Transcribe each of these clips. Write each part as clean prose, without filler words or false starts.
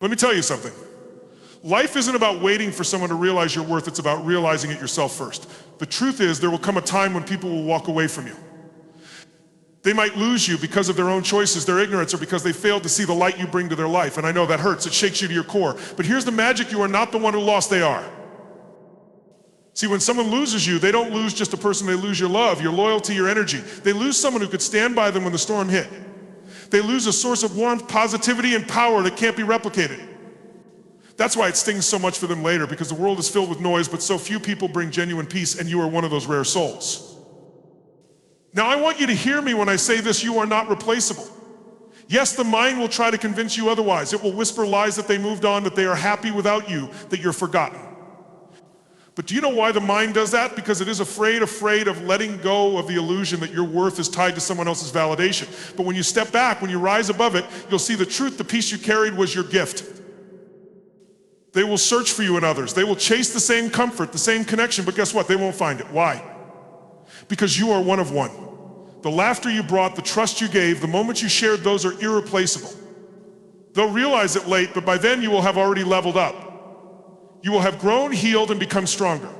Let me tell you something. Life isn't about waiting for someone to realize your worth, it's about realizing it yourself first. The truth is, there will come a time when people will walk away from you. They might lose you because of their own choices, their ignorance, or because they failed to see the light you bring to their life. And I know that hurts, it shakes you to your core. But here's the magic, you are not the one who lost, they are. See, when someone loses you, they don't lose just a person, they lose your love, your loyalty, your energy. They lose someone who could stand by them when the storm hit. They lose a source of warmth, positivity, and power that can't be replicated. That's why it stings so much for them later, because the world is filled with noise, but so few people bring genuine peace, and you are one of those rare souls. Now, I want you to hear me when I say this, you are not replaceable. Yes, the mind will try to convince you otherwise. It will whisper lies that they moved on, that they are happy without you, that you're forgotten. But do you know why the mind does that? Because it is afraid of letting go of the illusion that your worth is tied to someone else's validation. But when you step back, when you rise above it, you'll see the truth. The peace you carried was your gift. They will search for you in others. They will chase the same comfort, the same connection, but guess what? They won't find it. Why? Because you are one of one. The laughter you brought, the trust you gave, the moments you shared, those are irreplaceable. They'll realize it late, but by then you will have already leveled up. You will have grown, healed, and become stronger.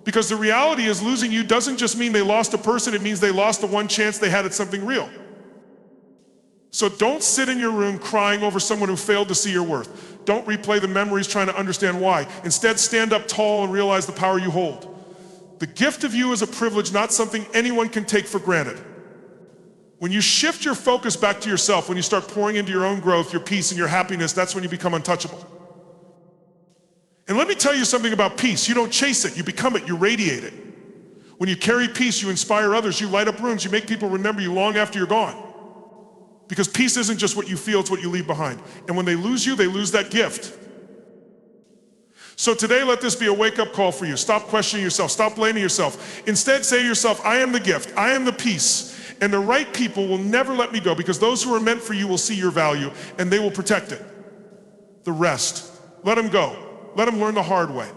Because the reality is, losing you doesn't just mean they lost a person, it means they lost the one chance they had at something real. So don't sit in your room crying over someone who failed to see your worth. Don't replay the memories trying to understand why. Instead, stand up tall and realize the power you hold. The gift of you is a privilege, not something anyone can take for granted. When you shift your focus back to yourself, when you start pouring into your own growth, your peace, and your happiness, that's when you become untouchable. And let me tell you something about peace. You don't chase it, you become it, you radiate it. When you carry peace, you inspire others, you light up rooms, you make people remember you long after you're gone. Because peace isn't just what you feel, it's what you leave behind. And when they lose you, they lose that gift. So today, let this be a wake-up call for you. Stop questioning yourself, stop blaming yourself. Instead, say to yourself, I am the gift, I am the peace, and the right people will never let me go, because those who are meant for you will see your value, and they will protect it. The rest, let them go. Let them learn the hard way.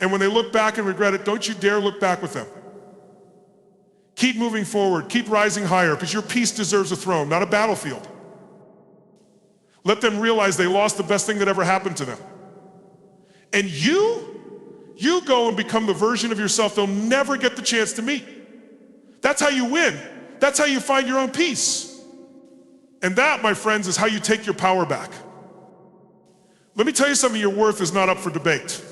And when they look back and regret it, don't you dare look back with them. Keep moving forward, keep rising higher, because your peace deserves a throne, not a battlefield. Let them realize they lost the best thing that ever happened to them. And you go and become the version of yourself they'll never get the chance to meet. That's how you win. That's how you find your own peace. And that, my friends, is how you take your power back. Let me tell you something, your worth is not up for debate.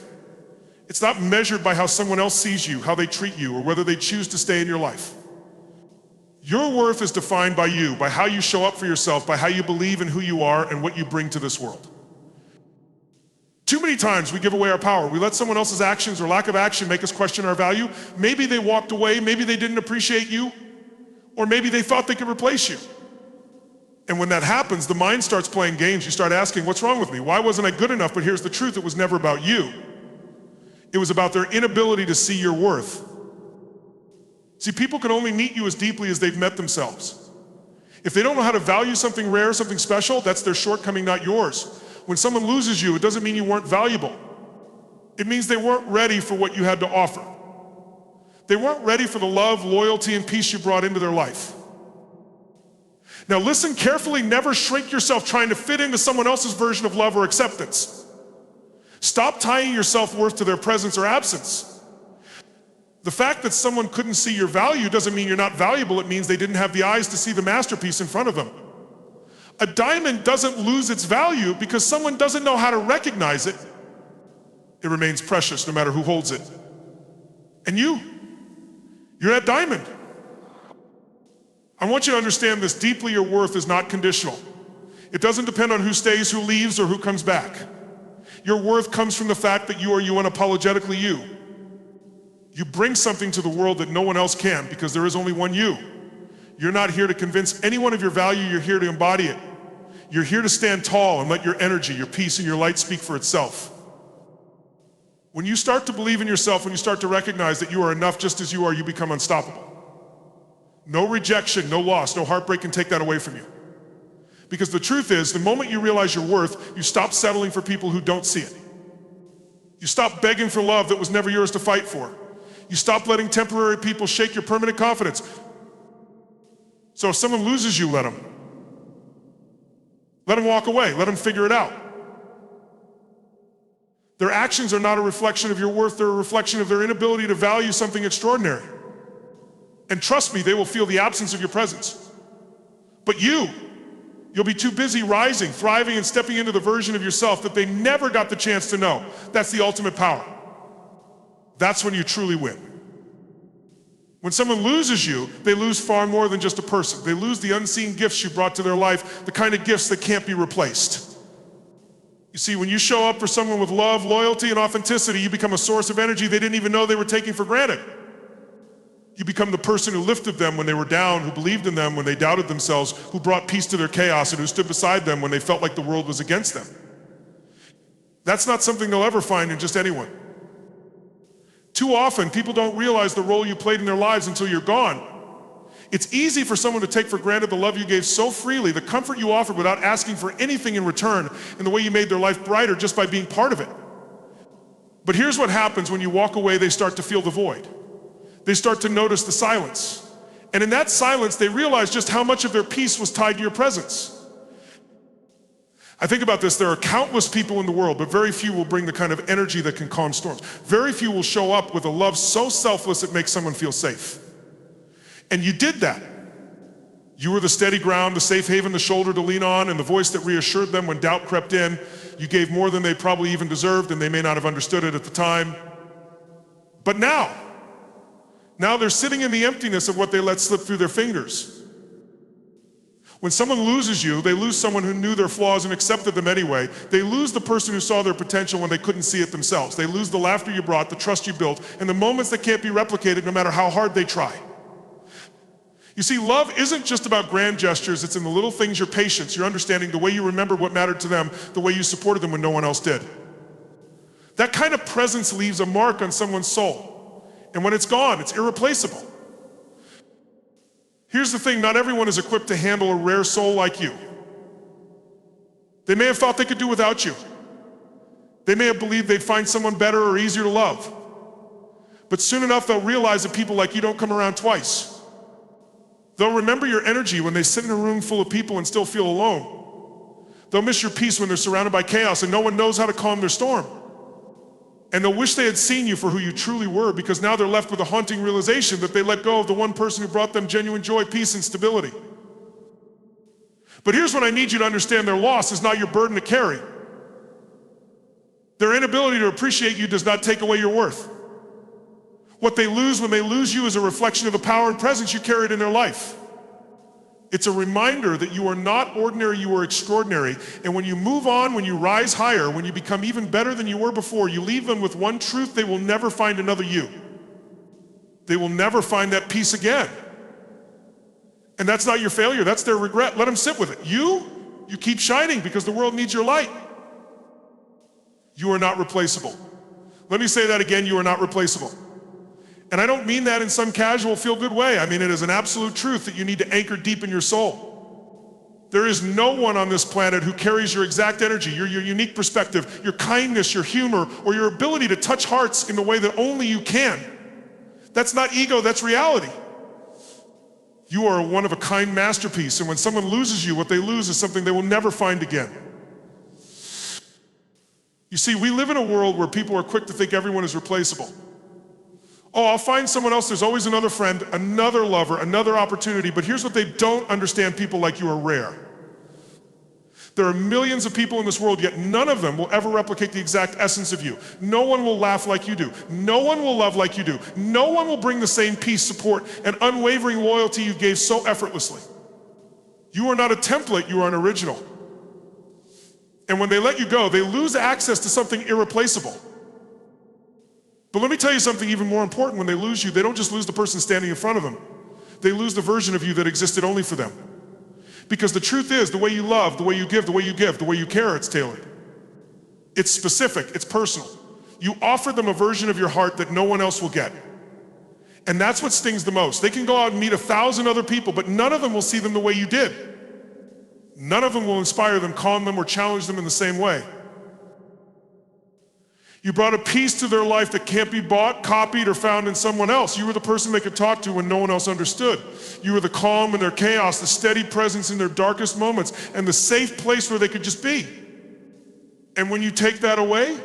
It's not measured by how someone else sees you, how they treat you, or whether they choose to stay in your life. Your worth is defined by you, by how you show up for yourself, by how you believe in who you are and what you bring to this world. Too many times we give away our power. We let someone else's actions or lack of action make us question our value. Maybe they walked away, maybe they didn't appreciate you, or maybe they thought they could replace you. And when that happens, the mind starts playing games. You start asking, what's wrong with me? Why wasn't I good enough? But here's the truth, it was never about you. It was about their inability to see your worth. See, people can only meet you as deeply as they've met themselves. If they don't know how to value something rare, something special, that's their shortcoming, not yours. When someone loses you, it doesn't mean you weren't valuable. It means they weren't ready for what you had to offer. They weren't ready for the love, loyalty, and peace you brought into their life. Now listen carefully, never shrink yourself trying to fit into someone else's version of love or acceptance. Stop tying your self-worth to their presence or absence. The fact that someone couldn't see your value doesn't mean you're not valuable, it means they didn't have the eyes to see the masterpiece in front of them. A diamond doesn't lose its value because someone doesn't know how to recognize it. It remains precious no matter who holds it. And you're that diamond. I want you to understand this deeply, your worth is not conditional. It doesn't depend on who stays, who leaves, or who comes back. Your worth comes from the fact that you are you unapologetically you. You bring something to the world that no one else can because there is only one you. You're not here to convince anyone of your value, you're here to embody it. You're here to stand tall and let your energy, your peace, and your light speak for itself. When you start to believe in yourself, when you start to recognize that you are enough just as you are, you become unstoppable. No rejection, no loss, no heartbreak can take that away from you. Because the truth is, the moment you realize your worth, you stop settling for people who don't see it. You stop begging for love that was never yours to fight for. You stop letting temporary people shake your permanent confidence. So if someone loses you, let them walk away, let them figure it out. Their actions are not a reflection of your worth, they're a reflection of their inability to value something extraordinary. And trust me, they will feel the absence of your presence. But you'll be too busy rising, thriving, and stepping into the version of yourself that they never got the chance to know. That's the ultimate power. That's when you truly win. When someone loses you, they lose far more than just a person. They lose the unseen gifts you brought to their life, the kind of gifts that can't be replaced. You see, when you show up for someone with love, loyalty, and authenticity, you become a source of energy they didn't even know they were taking for granted. You become the person who lifted them when they were down, who believed in them when they doubted themselves, who brought peace to their chaos, and who stood beside them when they felt like the world was against them. That's not something they'll ever find in just anyone. Too often, people don't realize the role you played in their lives until you're gone. It's easy for someone to take for granted the love you gave so freely, the comfort you offered without asking for anything in return, and the way you made their life brighter just by being part of it. But here's what happens when you walk away: they start to feel the void. They start to notice the silence. And in that silence, they realize just how much of their peace was tied to your presence. I think about this: there are countless people in the world, but very few will bring the kind of energy that can calm storms. Very few will show up with a love so selfless it makes someone feel safe. And you did that. You were the steady ground, the safe haven, the shoulder to lean on, and the voice that reassured them when doubt crept in. You gave more than they probably even deserved, and they may not have understood it at the time. But now they're sitting in the emptiness of what they let slip through their fingers. When someone loses you, they lose someone who knew their flaws and accepted them anyway. They lose the person who saw their potential when they couldn't see it themselves. They lose the laughter you brought, the trust you built, and the moments that can't be replicated no matter how hard they try. You see, love isn't just about grand gestures. It's in the little things: your patience, your understanding, the way you remembered what mattered to them, the way you supported them when no one else did. That kind of presence leaves a mark on someone's soul. And when it's gone, it's irreplaceable. Here's the thing: not everyone is equipped to handle a rare soul like you. They may have thought they could do without you. They may have believed they'd find someone better or easier to love. But soon enough, they'll realize that people like you don't come around twice. They'll remember your energy when they sit in a room full of people and still feel alone. They'll miss your peace when they're surrounded by chaos and no one knows how to calm their storm. And they'll wish they had seen you for who you truly were, because now they're left with a haunting realization that they let go of the one person who brought them genuine joy, peace, and stability. But here's what I need you to understand: their loss is not your burden to carry. Their inability to appreciate you does not take away your worth. What they lose when they lose you is a reflection of the power and presence you carried in their life. It's a reminder that you are not ordinary, you are extraordinary. And when you move on, when you rise higher, when you become even better than you were before, you leave them with one truth: they will never find another you. They will never find that peace again. And that's not your failure, that's their regret. Let them sit with it. You keep shining because the world needs your light. You are not replaceable. Let me say that again: you are not replaceable. And I don't mean that in some casual feel-good way. I mean it as an absolute truth that you need to anchor deep in your soul. There is no one on this planet who carries your exact energy, your unique perspective, your kindness, your humor, or your ability to touch hearts in the way that only you can. That's not ego, that's reality. You are a one-of-a-kind masterpiece, and when someone loses you, what they lose is something they will never find again. You see, we live in a world where people are quick to think everyone is replaceable. Oh, I'll find someone else. There's always another friend, another lover, another opportunity. But here's what they don't understand: people like you are rare. There are millions of people in this world, yet none of them will ever replicate the exact essence of you. No one will laugh like you do. No one will love like you do. No one will bring the same peace, support, and unwavering loyalty you gave so effortlessly. You are not a template, you are an original. And when they let you go, they lose access to something irreplaceable. But let me tell you something even more important: when they lose you, they don't just lose the person standing in front of them. They lose the version of you that existed only for them. Because the truth is, the way you love, the way you give, the way you care, it's tailored. It's specific, it's personal. You offer them a version of your heart that no one else will get. And that's what stings the most. They can go out and meet 1,000 other people, but none of them will see them the way you did. None of them will inspire them, calm them, or challenge them in the same way. You brought a piece to their life that can't be bought, copied, or found in someone else. You were the person they could talk to when no one else understood. You were the calm in their chaos, the steady presence in their darkest moments, and the safe place where they could just be. And when you take that away,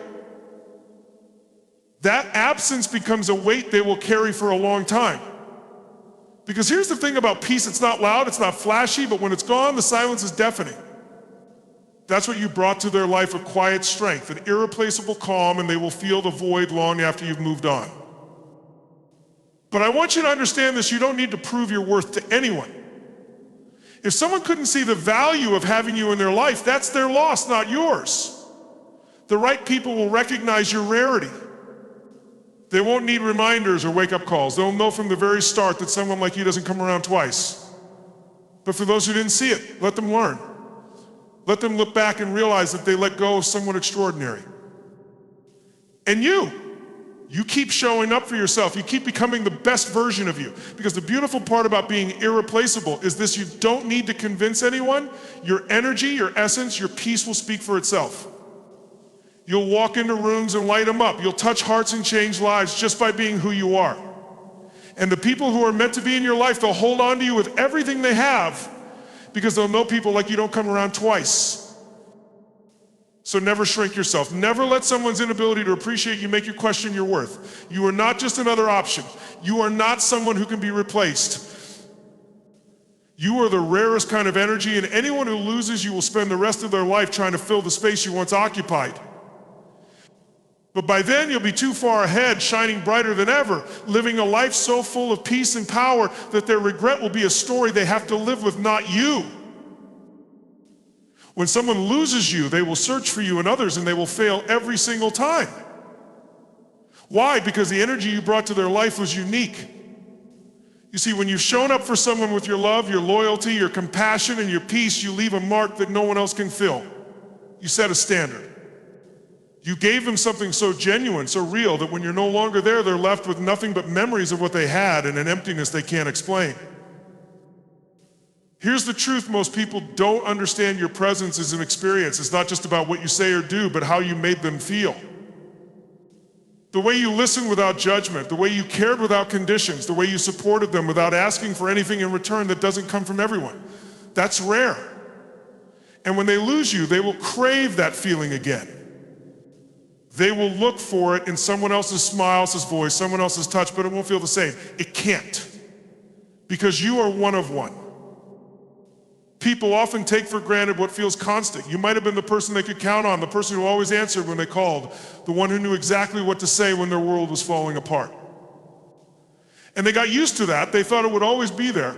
that absence becomes a weight they will carry for a long time. Because here's the thing about peace, it's not loud, it's not flashy, but when it's gone, the silence is deafening. That's what you brought to their life, a quiet strength, an irreplaceable calm, and they will feel the void long after you've moved on. But I want you to understand this, you don't need to prove your worth to anyone. If someone couldn't see the value of having you in their life, that's their loss, not yours. The right people will recognize your rarity. They won't need reminders or wake-up calls. They'll know from the very start that someone like you doesn't come around twice. But for those who didn't see it, let them learn. Let them look back and realize that they let go of someone extraordinary. And you keep showing up for yourself. You keep becoming the best version of you. Because the beautiful part about being irreplaceable is this: you don't need to convince anyone. Your energy, your essence, your peace will speak for itself. You'll walk into rooms and light them up. You'll touch hearts and change lives just by being who you are. And the people who are meant to be in your life, they'll hold on to you with everything they have, because they'll know people like you don't come around twice. So never shrink yourself. Never let someone's inability to appreciate you make you question your worth. You are not just another option. You are not someone who can be replaced. You are the rarest kind of energy, and anyone who loses you will spend the rest of their life trying to fill the space you once occupied. But by then you'll be too far ahead, shining brighter than ever, living a life so full of peace and power that their regret will be a story they have to live with, not you. When someone loses you, they will search for you and others, and they will fail every single time. Why? Because the energy you brought to their life was unique. You see, when you've shown up for someone with your love, your loyalty, your compassion, and your peace, you leave a mark that no one else can fill. You set a standard. You gave them something so genuine, so real, that when you're no longer there, they're left with nothing but memories of what they had and an emptiness they can't explain. Here's the truth: most people don't understand your presence as an experience. It's not just about what you say or do, but how you made them feel. The way you listened without judgment, the way you cared without conditions, the way you supported them without asking for anything in return that doesn't come from everyone. That's rare. And when they lose you, they will crave that feeling again. They will look for it in someone else's smile, else's voice, someone else's touch, but it won't feel the same. It can't. Because you are one of one. People often take for granted what feels constant. You might have been the person they could count on, the person who always answered when they called, the one who knew exactly what to say when their world was falling apart. And they got used to that. They thought it would always be there.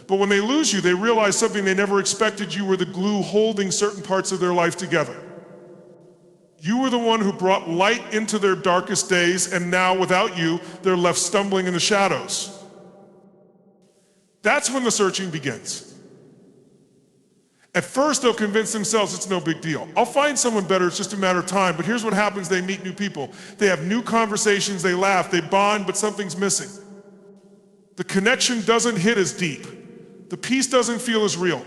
But when they lose you, they realize something they never expected: you were the glue holding certain parts of their life together. You were the one who brought light into their darkest days, and now, without you, they're left stumbling in the shadows. That's when the searching begins. At first, they'll convince themselves it's no big deal. I'll find someone better, it's just a matter of time. But here's what happens: they meet new people. They have new conversations, they laugh, they bond, but something's missing. The connection doesn't hit as deep. The peace doesn't feel as real.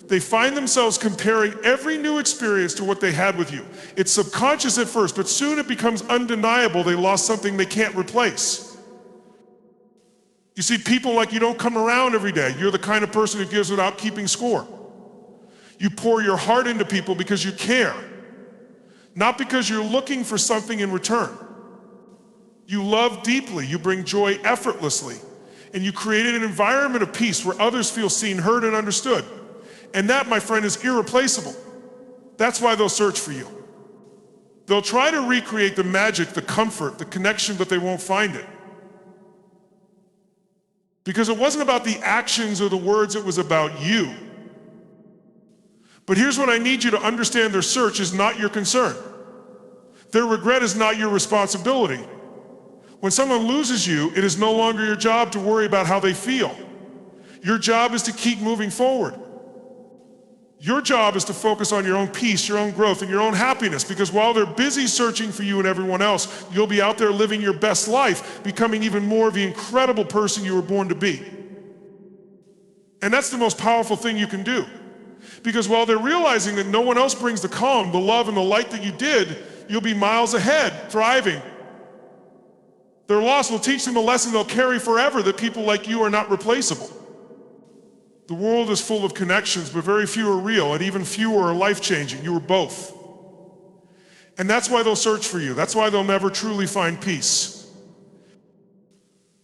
They find themselves comparing every new experience to what they had with you. It's subconscious at first, but soon it becomes undeniable they lost something they can't replace. You see, people like you don't come around every day. You're the kind of person who gives without keeping score. You pour your heart into people because you care, not because you're looking for something in return. You love deeply, you bring joy effortlessly, and you created an environment of peace where others feel seen, heard, and understood. And that, my friend, is irreplaceable. That's why they'll search for you. They'll try to recreate the magic, the comfort, the connection, but they won't find it. Because it wasn't about the actions or the words, it was about you. But here's what I need you to understand: their search is not your concern. Their regret is not your responsibility. When someone loses you, it is no longer your job to worry about how they feel. Your job is to keep moving forward. Your job is to focus on your own peace, your own growth, and your own happiness, because while they're busy searching for you and everyone else, you'll be out there living your best life, becoming even more of the incredible person you were born to be. And that's the most powerful thing you can do. Because while they're realizing that no one else brings the calm, the love, and the light that you did, you'll be miles ahead, thriving. Their loss will teach them a lesson they'll carry forever: that people like you are not replaceable. The world is full of connections, but very few are real, and even fewer are life-changing. You are both. And that's why they'll search for you. That's why they'll never truly find peace.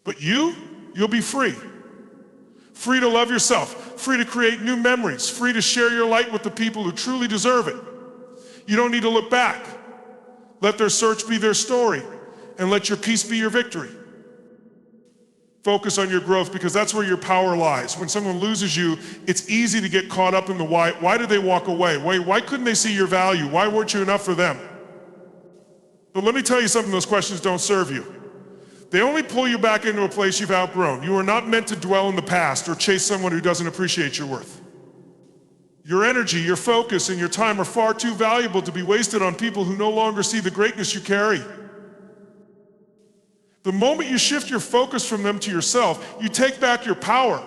But you'll be free. Free to love yourself, free to create new memories, free to share your light with the people who truly deserve it. You don't need to look back. Let their search be their story, and let your peace be your victory. Focus on your growth, because that's where your power lies. When someone loses you, it's easy to get caught up in the why. Why did they walk away? Why couldn't they see your value? Why weren't you enough for them? But let me tell you something, those questions don't serve you. They only pull you back into a place you've outgrown. You are not meant to dwell in the past or chase someone who doesn't appreciate your worth. Your energy, your focus, and your time are far too valuable to be wasted on people who no longer see the greatness you carry. The moment you shift your focus from them to yourself, you take back your power.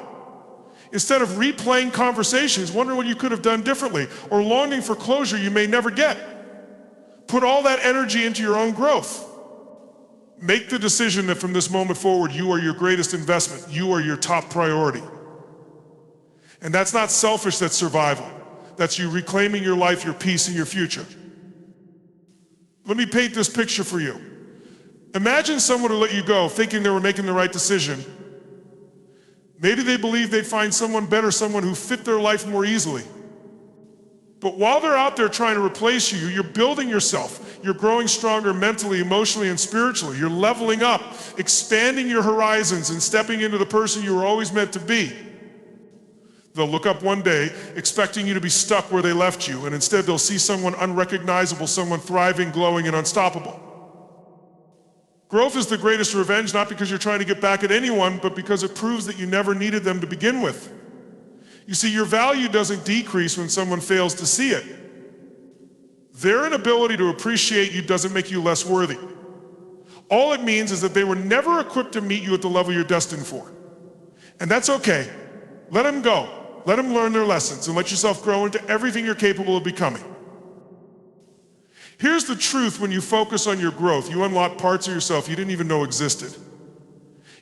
Instead of replaying conversations, wondering what you could have done differently, or longing for closure you may never get, put all that energy into your own growth. Make the decision that from this moment forward, you are your greatest investment. You are your top priority. And that's not selfish, that's survival. That's you reclaiming your life, your peace, and your future. Let me paint this picture for you. Imagine someone who let you go, thinking they were making the right decision. Maybe they believed they'd find someone better, someone who fit their life more easily. But while they're out there trying to replace you, you're building yourself. You're growing stronger mentally, emotionally, and spiritually. You're leveling up, expanding your horizons, and stepping into the person you were always meant to be. They'll look up one day, expecting you to be stuck where they left you, and instead they'll see someone unrecognizable, someone thriving, glowing, and unstoppable. Growth is the greatest revenge, not because you're trying to get back at anyone, but because it proves that you never needed them to begin with. You see, your value doesn't decrease when someone fails to see it. Their inability to appreciate you doesn't make you less worthy. All it means is that they were never equipped to meet you at the level you're destined for. And that's okay. Let them go. Let them learn their lessons, and let yourself grow into everything you're capable of becoming. Here's the truth: when you focus on your growth, you unlock parts of yourself you didn't even know existed.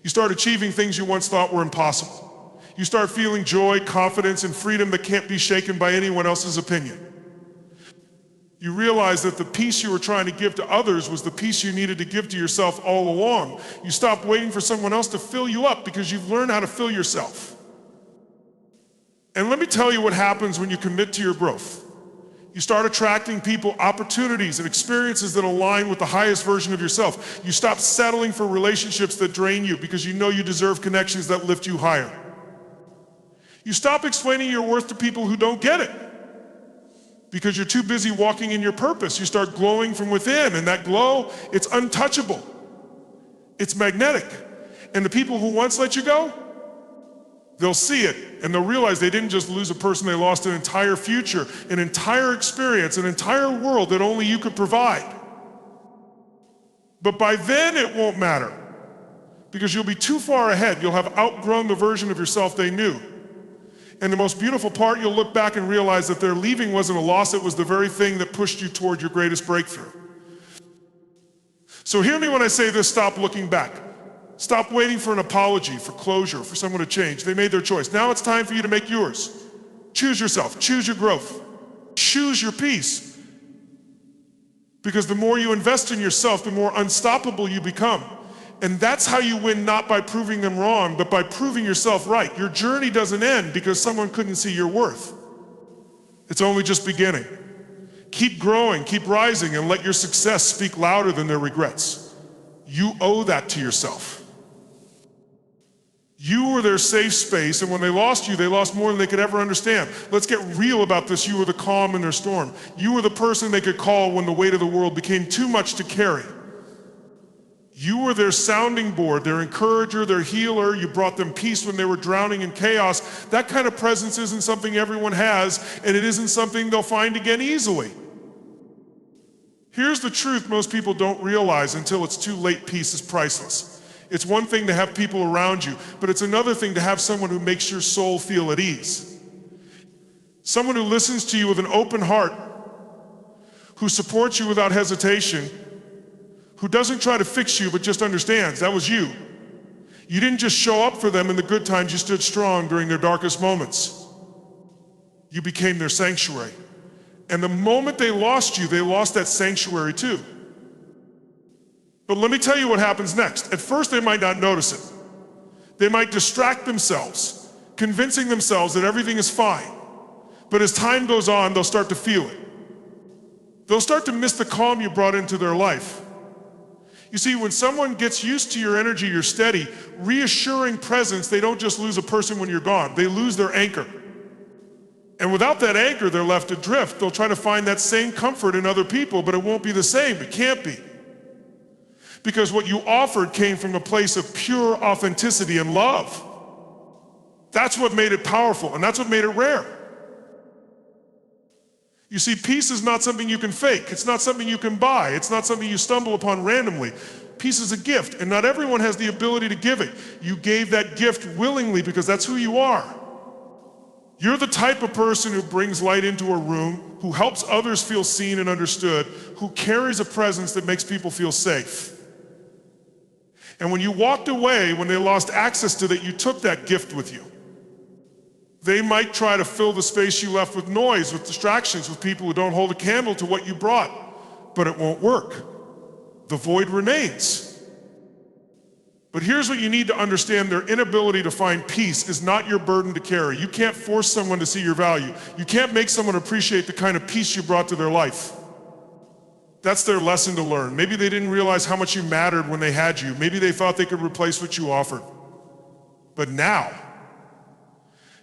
You start achieving things you once thought were impossible. You start feeling joy, confidence, and freedom that can't be shaken by anyone else's opinion. You realize that the peace you were trying to give to others was the peace you needed to give to yourself all along. You stop waiting for someone else to fill you up because you've learned how to fill yourself. And let me tell you what happens when you commit to your growth. You start attracting people, opportunities, and experiences that align with the highest version of yourself. You stop settling for relationships that drain you because you know you deserve connections that lift you higher. You stop explaining your worth to people who don't get it because you're too busy walking in your purpose. You start glowing from within, and that glow, it's untouchable. It's magnetic. And the people who once let you go, they'll see it, and they'll realize they didn't just lose a person, they lost an entire future, an entire experience, an entire world that only you could provide. But by then it won't matter, because you'll be too far ahead. You'll have outgrown the version of yourself they knew. And the most beautiful part, you'll look back and realize that their leaving wasn't a loss, it was the very thing that pushed you toward your greatest breakthrough. So hear me when I say this: stop looking back. Stop waiting for an apology, for closure, for someone to change. They made their choice. Now it's time for you to make yours. Choose yourself, choose your growth, choose your peace. Because the more you invest in yourself, the more unstoppable you become. And that's how you win, not by proving them wrong, but by proving yourself right. Your journey doesn't end because someone couldn't see your worth. It's only just beginning. Keep growing, keep rising, and let your success speak louder than their regrets. You owe that to yourself. You were their safe space, and when they lost you, they lost more than they could ever understand. Let's get real about this. You were the calm in their storm. You were the person they could call when the weight of the world became too much to carry. You were their sounding board, their encourager, their healer. You brought them peace when they were drowning in chaos. That kind of presence isn't something everyone has, and it isn't something they'll find again easily. Here's the truth most people don't realize until it's too late: peace is priceless. It's one thing to have people around you, but it's another thing to have someone who makes your soul feel at ease. Someone who listens to you with an open heart, who supports you without hesitation, who doesn't try to fix you but just understands that was you. You didn't just show up for them in the good times, you stood strong during their darkest moments. You became their sanctuary. And the moment they lost you, they lost that sanctuary too. But let me tell you what happens next. At first, they might not notice it. They might distract themselves, convincing themselves that everything is fine. But as time goes on, they'll start to feel it. They'll start to miss the calm you brought into their life. You see, when someone gets used to your energy, your steady, reassuring presence, they don't just lose a person when you're gone, they lose their anchor. And without that anchor, they're left adrift. They'll try to find that same comfort in other people, but it won't be the same. It can't be. Because what you offered came from a place of pure authenticity and love. That's what made it powerful, and that's what made it rare. You see, peace is not something you can fake. It's not something you can buy. It's not something you stumble upon randomly. Peace is a gift, and not everyone has the ability to give it. You gave that gift willingly because that's who you are. You're the type of person who brings light into a room, who helps others feel seen and understood, who carries a presence that makes people feel safe. And when you walked away, when they lost access to that, you took that gift with you. They might try to fill the space you left with noise, with distractions, with people who don't hold a candle to what you brought, but it won't work. The void remains. But here's what you need to understand: their inability to find peace is not your burden to carry. You can't force someone to see your value. You can't make someone appreciate the kind of peace you brought to their life. That's their lesson to learn. Maybe they didn't realize how much you mattered when they had you. Maybe they thought they could replace what you offered. But now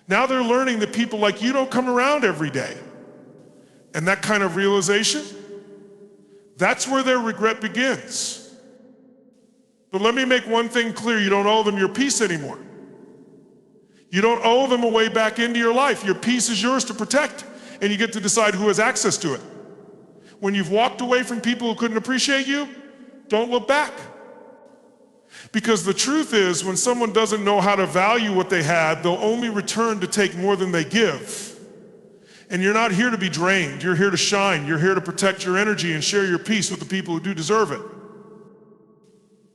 they're learning that people like you don't come around every day. And that kind of realization, that's where their regret begins. But let me make one thing clear: you don't owe them your peace anymore. You don't owe them a way back into your life. Your peace is yours to protect, and you get to decide who has access to it. When you've walked away from people who couldn't appreciate you, don't look back. Because the truth is, when someone doesn't know how to value what they had, they'll only return to take more than they give. And you're not here to be drained. You're here to shine. You're here to protect your energy and share your peace with the people who do deserve it.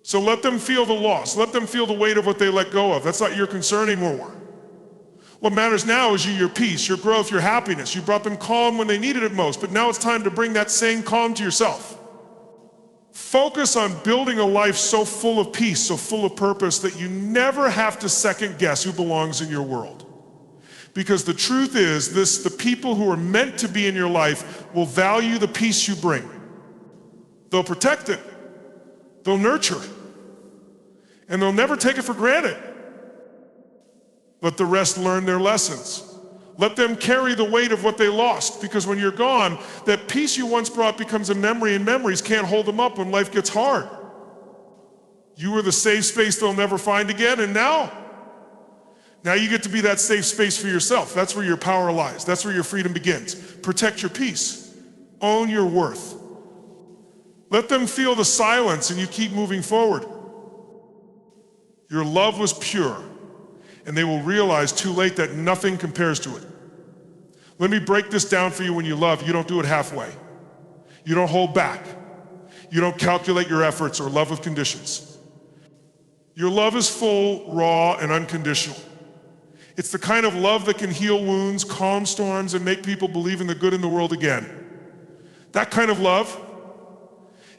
So let them feel the loss. Let them feel the weight of what they let go of. That's not your concern anymore. What matters now is your peace, your growth, your happiness. You brought them calm when they needed it most, but now it's time to bring that same calm to yourself. Focus on building a life so full of peace, so full of purpose, that you never have to second guess who belongs in your world. Because the truth is, the people who are meant to be in your life will value the peace you bring. They'll protect it. They'll nurture it. And they'll never take it for granted. Let the rest learn their lessons. Let them carry the weight of what they lost, because when you're gone, that peace you once brought becomes a memory, and memories can't hold them up when life gets hard. You were the safe space they'll never find again, and now you get to be that safe space for yourself. That's where your power lies. That's where your freedom begins. Protect your peace. Own your worth. Let them feel the silence, and you keep moving forward. Your love was pure, and they will realize too late that nothing compares to it. Let me break this down for you. When you love, you don't do it halfway. You don't hold back. You don't calculate your efforts or love with conditions. Your love is full, raw, and unconditional. It's the kind of love that can heal wounds, calm storms, and make people believe in the good in the world again. That kind of love,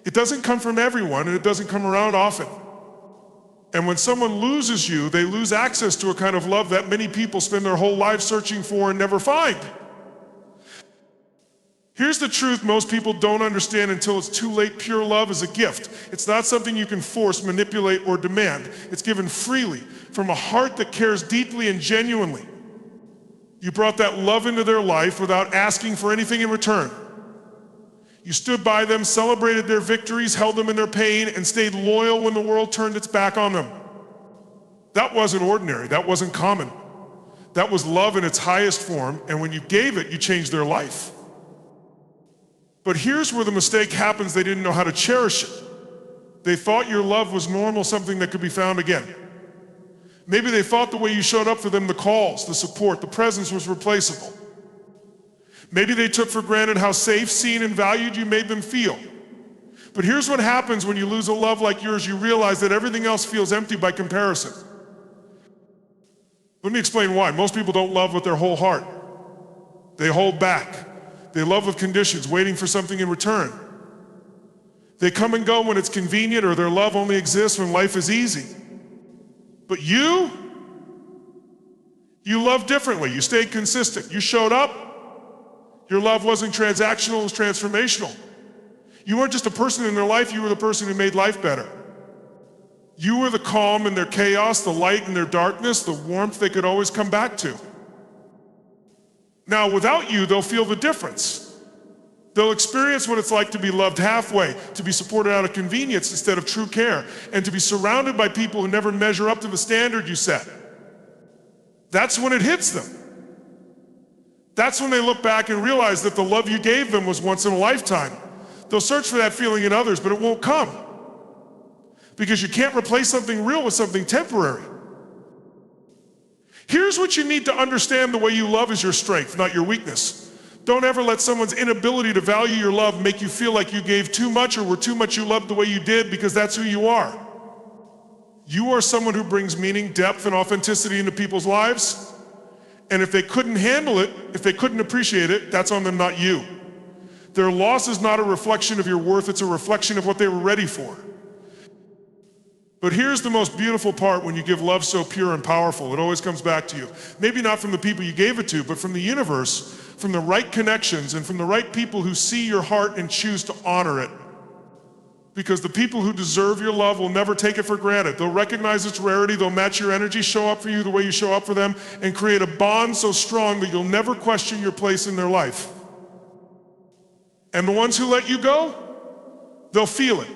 it doesn't come from everyone, and it doesn't come around often. And when someone loses you, they lose access to a kind of love that many people spend their whole lives searching for and never find. Here's the truth most people don't understand until it's too late. Pure love is a gift. It's not something you can force, manipulate, or demand. It's given freely from a heart that cares deeply and genuinely. You brought that love into their life without asking for anything in return. You stood by them, celebrated their victories, held them in their pain, and stayed loyal when the world turned its back on them. That wasn't ordinary. That wasn't common. That was love in its highest form, and when you gave it, you changed their life. But here's where the mistake happens: they didn't know how to cherish it. They thought your love was normal, something that could be found again. Maybe they thought the way you showed up for them, the calls, the support, the presence, was replaceable. Maybe they took for granted how safe, seen, and valued you made them feel. But here's what happens when you lose a love like yours: you realize that everything else feels empty by comparison. Let me explain why. Most people don't love with their whole heart. They hold back. They love with conditions, waiting for something in return. They come and go when it's convenient, or their love only exists when life is easy. But you love differently. You stayed consistent. You showed up. Your love wasn't transactional, it was transformational. You weren't just a person in their life, you were the person who made life better. You were the calm in their chaos, the light in their darkness, the warmth they could always come back to. Now, without you, they'll feel the difference. They'll experience what it's like to be loved halfway, to be supported out of convenience instead of true care, and to be surrounded by people who never measure up to the standard you set. That's when it hits them. That's when they look back and realize that the love you gave them was once in a lifetime. They'll search for that feeling in others, but it won't come. Because you can't replace something real with something temporary. Here's what you need to understand: the way you love is your strength, not your weakness. Don't ever let someone's inability to value your love make you feel like you gave too much or were too much you loved the way you did, because that's who you are. You are someone who brings meaning, depth, and authenticity into people's lives. And if they couldn't handle it, if they couldn't appreciate it, that's on them, not you. Their loss is not a reflection of your worth, it's a reflection of what they were ready for. But here's the most beautiful part: when you give love so pure and powerful, it always comes back to you. Maybe not from the people you gave it to, but from the universe, from the right connections, and from the right people who see your heart and choose to honor it. Because the people who deserve your love will never take it for granted. They'll recognize its rarity, they'll match your energy, show up for you the way you show up for them, and create a bond so strong that you'll never question your place in their life. And the ones who let you go, they'll feel it.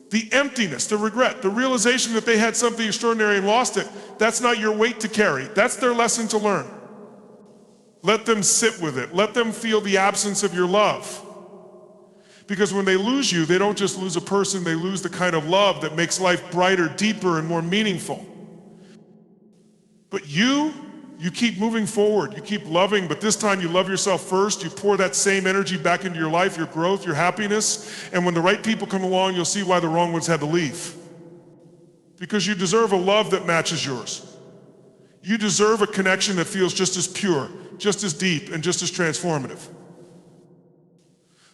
The emptiness, the regret, the realization that they had something extraordinary and lost it. That's not your weight to carry. That's their lesson to learn. Let them sit with it. Let them feel the absence of your love. Because when they lose you, they don't just lose a person, they lose the kind of love that makes life brighter, deeper, and more meaningful. But you keep moving forward, you keep loving, but this time you love yourself first. You pour that same energy back into your life, your growth, your happiness, and when the right people come along, you'll see why the wrong ones had to leave. Because you deserve a love that matches yours. You deserve a connection that feels just as pure, just as deep, and just as transformative.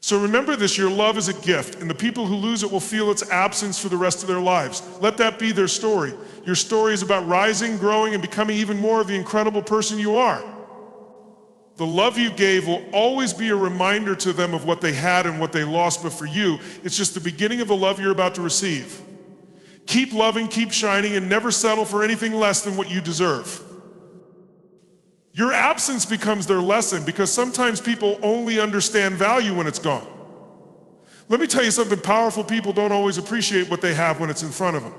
So remember this: your love is a gift, and the people who lose it will feel its absence for the rest of their lives. Let that be their story. Your story is about rising, growing, and becoming even more of the incredible person you are. The love you gave will always be a reminder to them of what they had and what they lost, but for you, it's just the beginning of the love you're about to receive. Keep loving, keep shining, and never settle for anything less than what you deserve. Your absence becomes their lesson, because sometimes people only understand value when it's gone. Let me tell you something powerful: people don't always appreciate what they have when it's in front of them.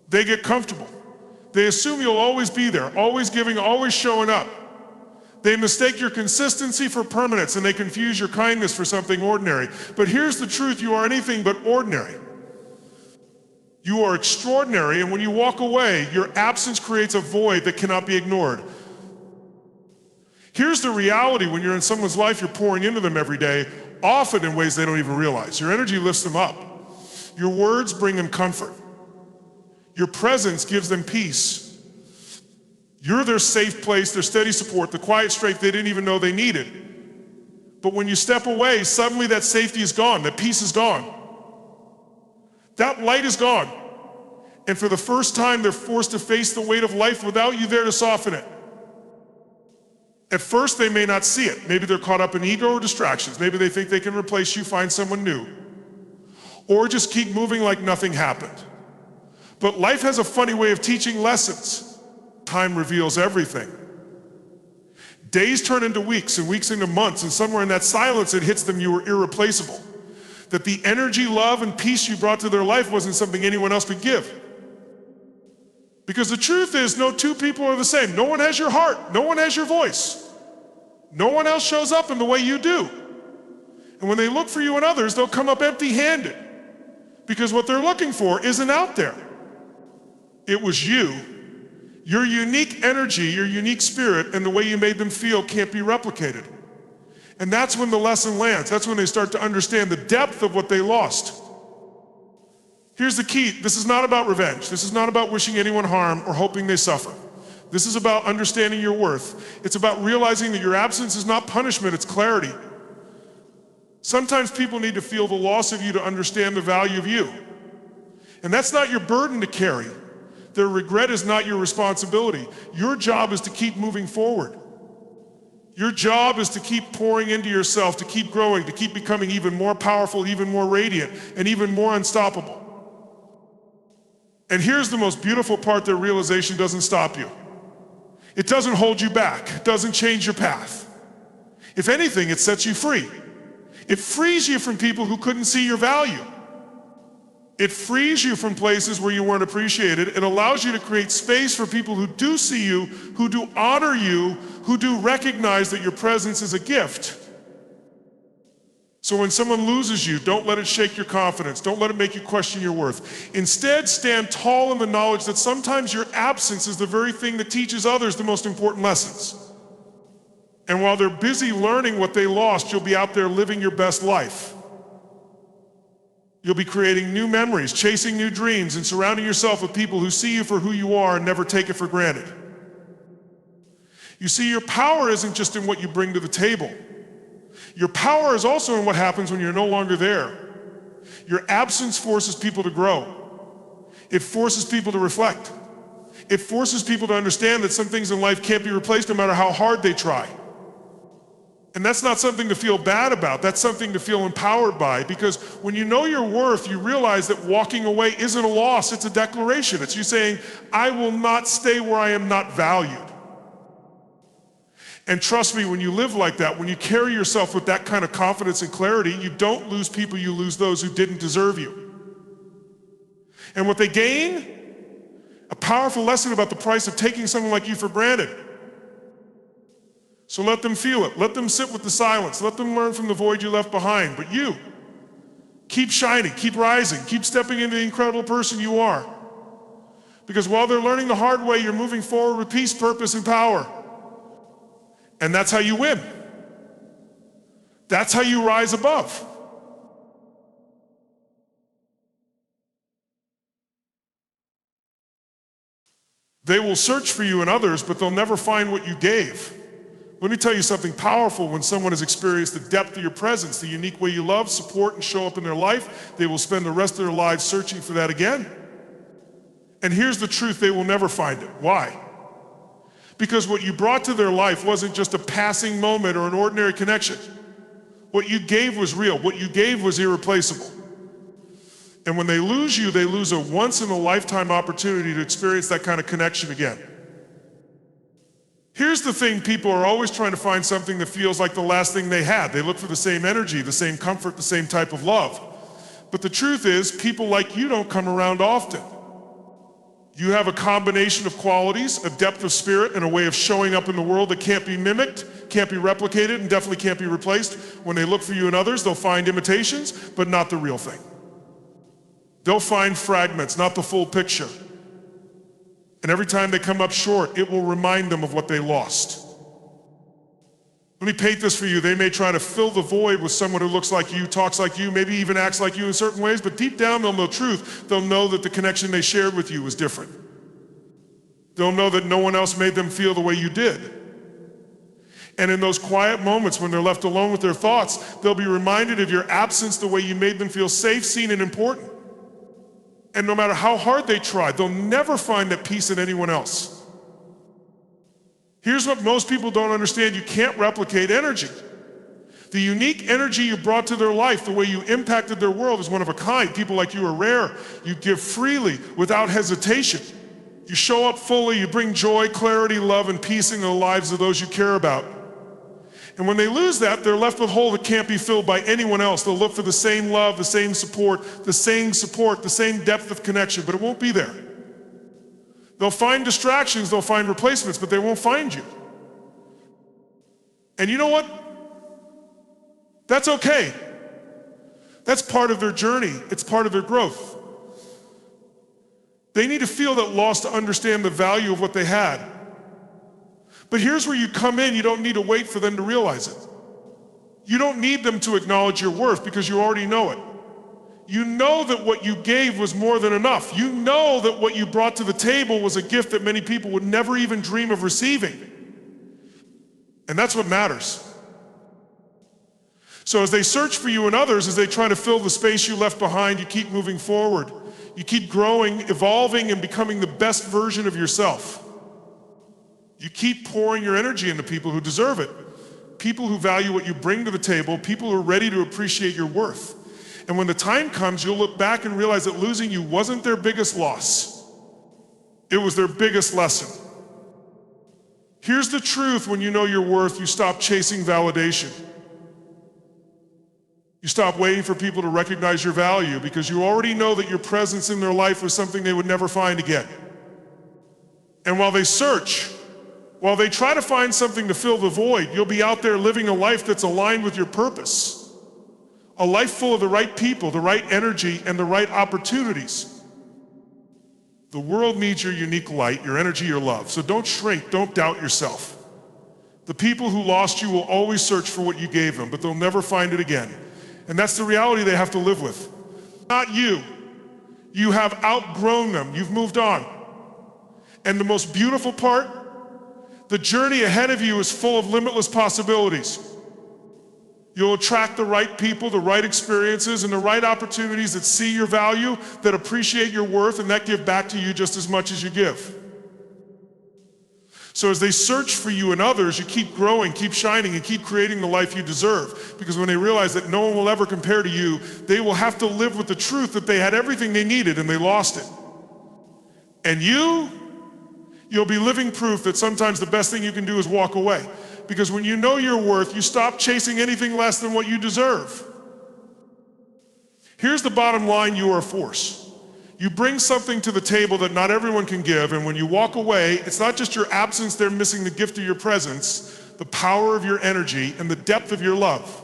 They get comfortable. They assume you'll always be there, always giving, always showing up. They mistake your consistency for permanence, and they confuse your kindness for something ordinary. But here's the truth: you are anything but ordinary. You are extraordinary, and when you walk away, your absence creates a void that cannot be ignored. Here's the reality: when you're in someone's life, you're pouring into them every day, often in ways they don't even realize. Your energy lifts them up. Your words bring them comfort. Your presence gives them peace. You're their safe place, their steady support, the quiet strength they didn't even know they needed. But when you step away, suddenly that safety is gone, that peace is gone. That light is gone. And for the first time, they're forced to face the weight of life without you there to soften it. At first, they may not see it. Maybe they're caught up in ego or distractions. Maybe they think they can replace you, find someone new. Or just keep moving like nothing happened. But life has a funny way of teaching lessons. Time reveals everything. Days turn into weeks, and weeks into months, and somewhere in that silence it hits them you were irreplaceable. That the energy, love, and peace you brought to their life wasn't something anyone else could give. Because the truth is, no two people are the same. No one has your heart. No one has your voice. No one else shows up in the way you do. And when they look for you in others, they'll come up empty-handed. Because what they're looking for isn't out there. It was you. Your unique energy, your unique spirit, and the way you made them feel can't be replicated. And that's when the lesson lands. That's when they start to understand the depth of what they lost. Here's the key: this is not about revenge. This is not about wishing anyone harm or hoping they suffer. This is about understanding your worth. It's about realizing that your absence is not punishment, it's clarity. Sometimes people need to feel the loss of you to understand the value of you. And that's not your burden to carry. Their regret is not your responsibility. Your job is to keep moving forward. Your job is to keep pouring into yourself, to keep growing, to keep becoming even more powerful, even more radiant, and even more unstoppable. And here's the most beautiful part: that realization doesn't stop you. It doesn't hold you back. It doesn't change your path. If anything, it sets you free. It frees you from people who couldn't see your value. It frees you from places where you weren't appreciated. It allows you to create space for people who do see you, who do honor you, who do recognize that your presence is a gift. So when someone loses you, don't let it shake your confidence. Don't let it make you question your worth. Instead, stand tall in the knowledge that sometimes your absence is the very thing that teaches others the most important lessons. And while they're busy learning what they lost, you'll be out there living your best life. You'll be creating new memories, chasing new dreams, and surrounding yourself with people who see you for who you are and never take it for granted. You see, your power isn't just in what you bring to the table. Your power is also in what happens when you're no longer there. Your absence forces people to grow. It forces people to reflect. It forces people to understand that some things in life can't be replaced no matter how hard they try. And that's not something to feel bad about. That's something to feel empowered by, because when you know your worth, you realize that walking away isn't a loss, it's a declaration. It's you saying, I will not stay where I am not valued. And trust me, when you live like that, when you carry yourself with that kind of confidence and clarity, you don't lose people, you lose those who didn't deserve you. And what they gain? A powerful lesson about the price of taking someone like you for granted. So let them feel it. Let them sit with the silence. Let them learn from the void you left behind. But you, keep shining, keep rising, keep stepping into the incredible person you are. Because while they're learning the hard way, you're moving forward with peace, purpose, and power. And that's how you win. That's how you rise above. They will search for you in others, but they'll never find what you gave. Let me tell you something powerful. When someone has experienced the depth of your presence, the unique way you love, support, and show up in their life, they will spend the rest of their lives searching for that again. And here's the truth: they will never find it. Why? Because what you brought to their life wasn't just a passing moment or an ordinary connection. What you gave was real. What you gave was irreplaceable. And when they lose you, they lose a once-in-a-lifetime opportunity to experience that kind of connection again. Here's the thing: people are always trying to find something that feels like the last thing they had. They look for the same energy, the same comfort, the same type of love. But the truth is, people like you don't come around often. You have a combination of qualities, a depth of spirit, and a way of showing up in the world that can't be mimicked, can't be replicated, and definitely can't be replaced. When they look for you in others, they'll find imitations, but not the real thing. They'll find fragments, not the full picture. And every time they come up short, it will remind them of what they lost. Let me paint this for you. They may try to fill the void with someone who looks like you, talks like you, maybe even acts like you in certain ways, but deep down they'll know truth. They'll know that the connection they shared with you was different. They'll know that no one else made them feel the way you did. And in those quiet moments when they're left alone with their thoughts, they'll be reminded of your absence the way you made them feel safe, seen, and important. And no matter how hard they try, they'll never find that peace in anyone else. Here's what most people don't understand: you can't replicate energy. The unique energy you brought to their life, the way you impacted their world, is one of a kind. People like you are rare. You give freely, without hesitation. You show up fully, you bring joy, clarity, love, and peace into the lives of those you care about. And when they lose that, they're left with a hole that can't be filled by anyone else. They'll look for the same love, the same support, the same depth of connection, but it won't be there. They'll find distractions, they'll find replacements, but they won't find you. And you know what? That's okay. That's part of their journey. It's part of their growth. They need to feel that loss to understand the value of what they had. But here's where you come in. You don't need to wait for them to realize it. You don't need them to acknowledge your worth, because you already know it. You know that what you gave was more than enough. You know that what you brought to the table was a gift that many people would never even dream of receiving. And that's what matters. So as they search for you and others, as they try to fill the space you left behind, you keep moving forward. You keep growing, evolving, and becoming the best version of yourself. You keep pouring your energy into people who deserve it. People who value what you bring to the table, people who are ready to appreciate your worth. And when the time comes, you'll look back and realize that losing you wasn't their biggest loss. It was their biggest lesson. Here's the truth: when you know your worth, you stop chasing validation. You stop waiting for people to recognize your value because you already know that your presence in their life was something they would never find again. And while they search, while they try to find something to fill the void, you'll be out there living a life that's aligned with your purpose. A life full of the right people, the right energy, and the right opportunities. The world needs your unique light, your energy, your love. So don't shrink, don't doubt yourself. The people who lost you will always search for what you gave them, but they'll never find it again. And that's the reality they have to live with. Not you. You have outgrown them. You've moved on. And the most beautiful part, the journey ahead of you is full of limitless possibilities. You'll attract the right people, the right experiences, and the right opportunities that see your value, that appreciate your worth, and that give back to you just as much as you give. So as they search for you and others, you keep growing, keep shining, and keep creating the life you deserve. Because when they realize that no one will ever compare to you, they will have to live with the truth that they had everything they needed and they lost it. And you'll be living proof that sometimes the best thing you can do is walk away. Because when you know your worth, you stop chasing anything less than what you deserve. Here's the bottom line: you are a force. You bring something to the table that not everyone can give, and when you walk away, it's not just your absence they're missing, the gift of your presence, the power of your energy, and the depth of your love.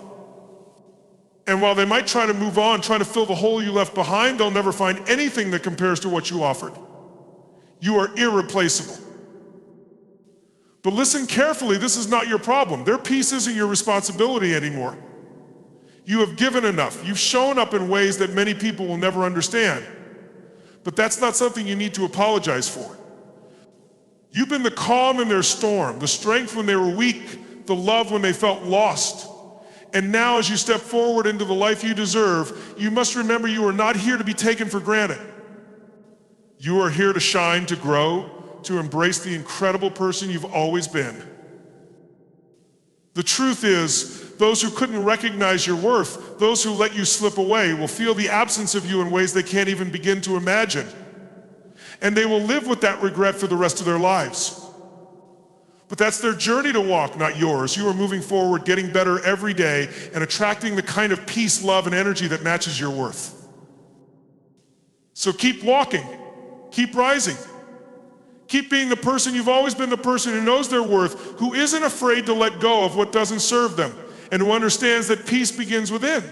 And while they might try to move on, trying to fill the hole you left behind, they'll never find anything that compares to what you offered. You are irreplaceable. But listen carefully, this is not your problem. Their peace isn't your responsibility anymore. You have given enough. You've shown up in ways that many people will never understand. But that's not something you need to apologize for. You've been the calm in their storm, the strength when they were weak, the love when they felt lost. And now as you step forward into the life you deserve, you must remember you are not here to be taken for granted. You are here to shine, to grow, to embrace the incredible person you've always been. The truth is, those who couldn't recognize your worth, those who let you slip away, will feel the absence of you in ways they can't even begin to imagine. And they will live with that regret for the rest of their lives. But that's their journey to walk, not yours. You are moving forward, getting better every day, and attracting the kind of peace, love, and energy that matches your worth. So keep walking, keep rising. Keep being the person you've always been, the person who knows their worth, who isn't afraid to let go of what doesn't serve them, and who understands that peace begins within.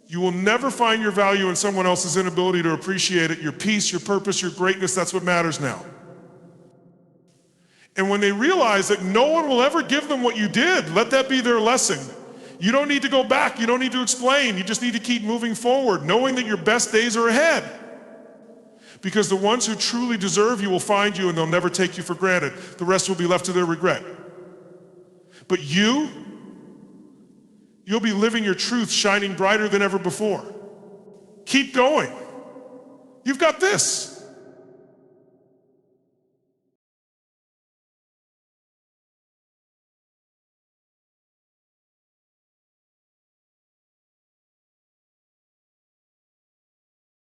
You will never find your value in someone else's inability to appreciate it. Your peace, your purpose, your greatness, that's what matters now. And when they realize that no one will ever give them what you did, let that be their lesson. You don't need to go back, you don't need to explain, you just need to keep moving forward, knowing that your best days are ahead. Because the ones who truly deserve you will find you and they'll never take you for granted. The rest will be left to their regret. But you'll be living your truth, shining brighter than ever before. Keep going. You've got this.